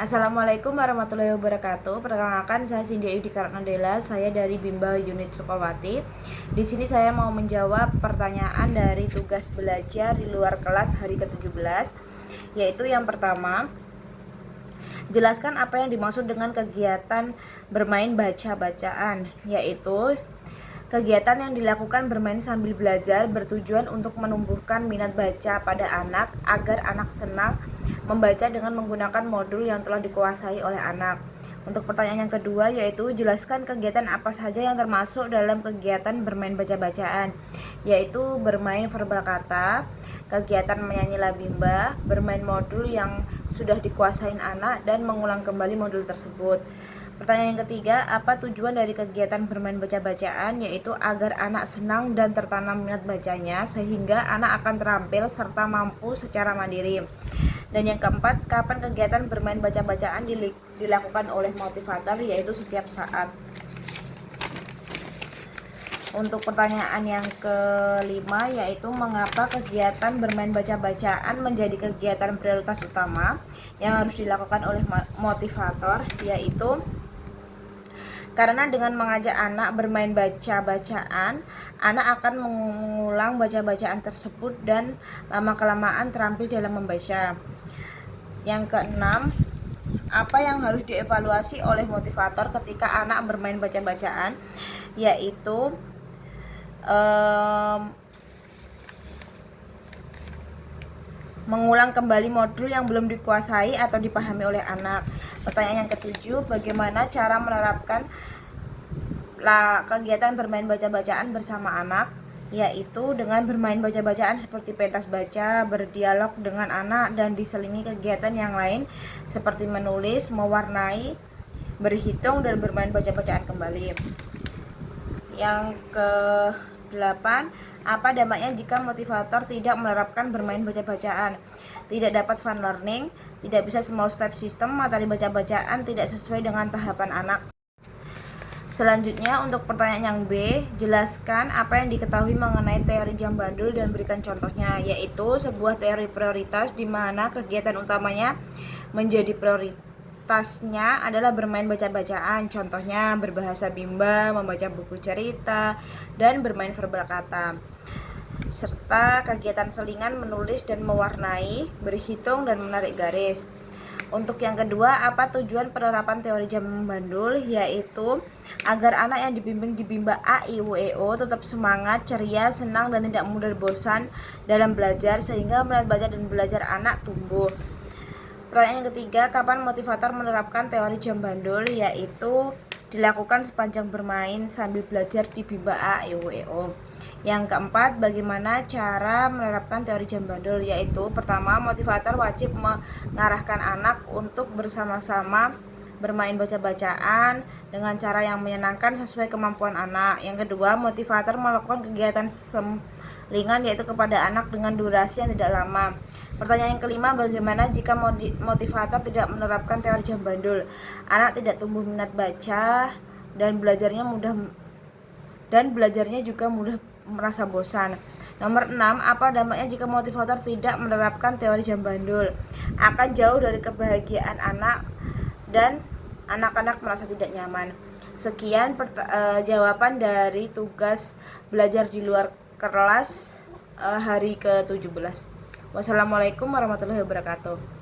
Assalamualaikum warahmatullahi wabarakatuh. Perkenalkan, saya Cindy Ayudi Karnadela. Saya dari Bimba Unit Sukawati. Di sini saya mau menjawab pertanyaan dari tugas belajar di luar kelas hari ke-17, yaitu yang pertama, jelaskan apa yang dimaksud dengan kegiatan bermain baca-bacaan, yaitu kegiatan yang dilakukan bermain sambil belajar bertujuan untuk menumbuhkan minat baca pada anak agar anak senang membaca dengan menggunakan modul yang telah dikuasai oleh anak. Untuk pertanyaan yang kedua, yaitu jelaskan kegiatan apa saja yang termasuk dalam kegiatan bermain baca-bacaan, yaitu bermain verbal kata, kegiatan menyanyi labimba, bermain modul yang sudah dikuasai anak, dan mengulang kembali modul tersebut. Pertanyaan yang ketiga, apa tujuan dari kegiatan bermain baca-bacaan, yaitu agar anak senang dan tertanam minat bacanya sehingga anak akan terampil serta mampu secara mandiri. Dan yang keempat, kapan kegiatan bermain baca-bacaan dilakukan oleh motivator, yaitu setiap saat. Untuk pertanyaan yang kelima, yaitu mengapa kegiatan bermain baca-bacaan menjadi kegiatan prioritas utama yang harus dilakukan oleh motivator, yaitu karena dengan mengajak anak bermain baca-bacaan, anak akan mengulang baca-bacaan tersebut dan lama-kelamaan terampil dalam membaca. Yang keenam, apa yang harus dievaluasi oleh motivator ketika anak bermain baca-bacaan, yaitu mengulang kembali modul yang belum dikuasai atau dipahami oleh anak. Pertanyaan yang ketujuh, bagaimana cara menerapkan kegiatan bermain baca-bacaan bersama anak, yaitu dengan bermain baca-bacaan seperti pentas baca, berdialog dengan anak, dan diselingi kegiatan yang lain seperti menulis, mewarnai, berhitung, dan bermain baca-bacaan kembali. Yang ke-8, apa dampaknya jika motivator tidak menerapkan bermain baca-bacaan? Tidak dapat fun learning, tidak bisa small step system, materi baca-bacaan tidak sesuai dengan tahapan anak. Selanjutnya, untuk pertanyaan yang B, jelaskan apa yang diketahui mengenai teori jam bandul dan berikan contohnya, yaitu sebuah teori prioritas di mana kegiatan utamanya menjadi prioritasnya adalah bermain baca-bacaan, contohnya berbahasa bimba, membaca buku cerita, dan bermain verbal kata, serta kegiatan selingan menulis dan mewarnai, berhitung, dan menarik garis. Untuk yang kedua, apa tujuan penerapan teori jam bandul, yaitu agar anak yang dibimbing di bimba A, I, U, E, O tetap semangat, ceria, senang, dan tidak mudah bosan dalam belajar sehingga minat baca dan belajar anak tumbuh. Pertanyaan yang ketiga, kapan motivator menerapkan teori jam bandul, yaitu dilakukan sepanjang bermain sambil belajar di bimba A, I, U, E, O. Yang keempat, bagaimana cara menerapkan teori jam bandul, yaitu pertama, motivator wajib mengarahkan anak untuk bersama-sama bermain baca-bacaan dengan cara yang menyenangkan sesuai kemampuan anak. Yang kedua, motivator melakukan kegiatan selingan, yaitu kepada anak dengan durasi yang tidak lama. Pertanyaan yang kelima, bagaimana jika motivator tidak menerapkan teori jam bandul? Anak tidak tumbuh minat baca dan belajarnya juga mudah merasa bosan. Nomor 6, apa dampaknya jika motivator tidak menerapkan teori jam bandul? Akan jauh dari kebahagiaan anak dan anak-anak merasa tidak nyaman. Sekian jawaban dari tugas belajar di luar kelas hari ke-17. Wassalamualaikum warahmatullahi wabarakatuh.